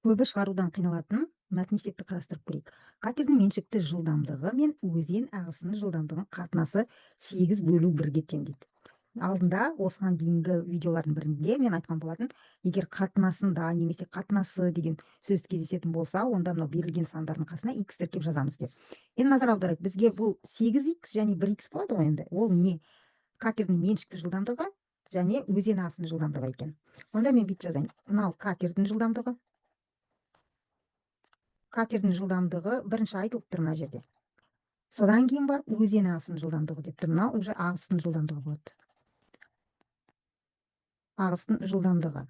Көбі шығарудан қиналатын мәтін есепті қарастырып көрейік. Катердің меншікті жылдамдығы мен өзен ағысының жылдамдығын қатынасы 8 бөлу 1-ге тең дейді. Алдында осыған дейінгі видеолардың бірінде мен айтқан болатын, егер қатынасында немесе қатынасы деген сөз кездесетін болса, онда мынау берілген сандардың қасына x тіркеп жазамыз деп. Енді назар аударайық, бізге бұл 8x және 1x болады ғой енді. Ол не? Катердің меншікті жылдамдығы және өзен ағысының жылдамдығы екен. Онда мен бүйтіп жазайын. Мынау катердің жылдамдығы. Катердің жылдамдығы бірінші айтылып тұр мына жерде. Содан кейін барып өзен ағысының жылдамдығы деп тұр. Мынау уже ағыстың жылдамдығы болады. Ағыстың жылдамдығы.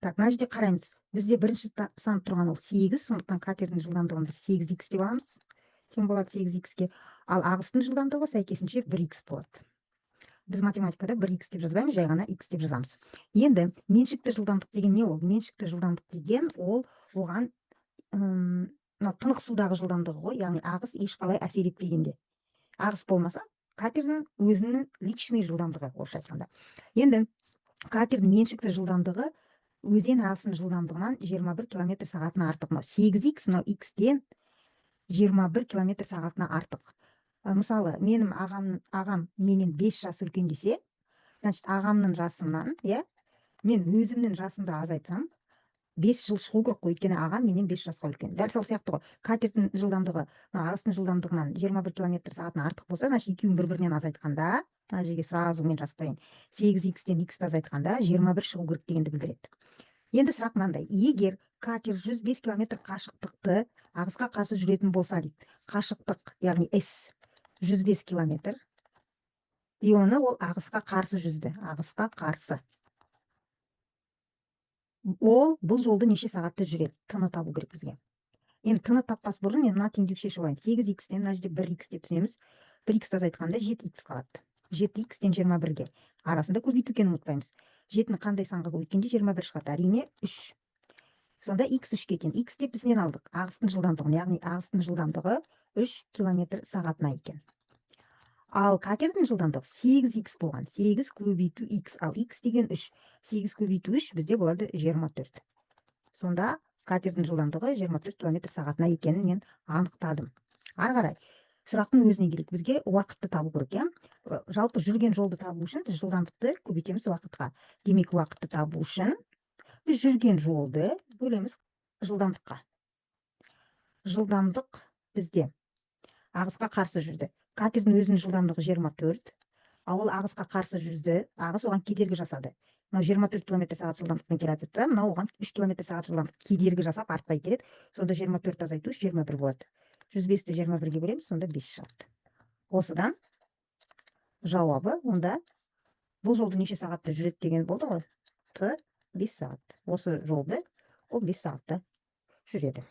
Так, мына жерде қараймыз. Бізде бірінші сан тұрған ол 8, сондықтан катердің жылдамдығын біз 8x деп аламыз. Тең болады 8x-ке. Ал ағыстың жылдамдығы сәйкесінше 1x болады. Біз математикада 1x деп жазбаймыз, жай ғана x деп жазамыз. Енді меншікті жылдамдық деген не ол? Меншікті жылдамдық деген ол оған тынық судағы жылдамдығы ғой, яғни ағыс ешқалай әсер етпегенде. Ағыс болмаса, катердің өзінің личный жылдамдығы, орысша айтқанда. Енді катердің меншікті жылдамдығы өзен ағысының жылдамдығынан 21 км сағатына артық. Мынау 8x, мынау x-тен 21 км сағатына артық. Мысалы, менің ағам менен 5 жас үлкен десе, значит, ағамның жасымнан, мен өзімнің жасымды азайтсам, 5 жыл шығу керек қой, өйткені ағам менен 5 жасқа үлкен. Дәл сол сияқты ғой. Катердің жылдамдығы ағыстың жылдамдығынан 21 км сағатына артық болса, значит, екеуін бір-бірінен азайтқанда, мына жерге сразу мен жазып қояйын, 8x-тен x-ті азайтқанда 21 шығу керек дегенді білдіреді. Енді сұрақ мынандай: егер катер 105 км қашықтықты ағысқа қарсы жүретін болса дейді, қашықтық, яғни s 105 км, и оны ол ағысқа қарсы жүзді, ағысқа қарсы. Ол бұл жолды неше сағатта жүреді? Тыны табу керек бізге. Енді тыны таппас бұрын мен мына теңдеуді шешіп алайын. 8x-тен мына жерде 1x деп түсінеміз. 1x-ті азайтқанда 7x қалады. 7x-тен 21-ге арасында көбейту екенін ұмытпаймыз. 7-ні қандай санға көбейткенде 21 шығады? Әрине 3. Сонда x 3-ке тең. X деп біз нені алдық? Ағыстың жылдамдығын, яғни ағыстың жылдамдығы 3 км сағатына екен. Ал катердің жылдамдығы 8x болған. 8 көбейту x, ал x деген 3. 8 көбейту 3 бізде болады 24. Сонда катердің жылдамдығы 24 км сағатына екенін мен анықтадым. Ары қарай сұрақтың өзіне келейік. Бізге уақытты табу керек, жалпы жүрген жолды табу үшін біз жылдамдықты көбейтеміз уақытқа. Демек, уақытты табу үшін біз жүрген жолды бөлеміз жылдамдыққа. Жылдамдық бізде ағысқа қарсы жүрді. Катердің өзінің жылдамдығы 24, ал ол ағысқа қарсы жүрді, ағыс оған кедергі жасады. Мынау 24 км сағат жылдамдықпен келе жатса, мынау оған 3 км сағат жылдамдық кедергі жасап артқа итереді. Сонда 24 азайту 21 болады. 105-ті 21-ге бөлеміз, сонда 5 шығады. Осыдан жауабы онда бұл жолды неше сағатта жүреді деген болды ғой? 5 сағат. Осы жолды ол 5 сағатта жүреді.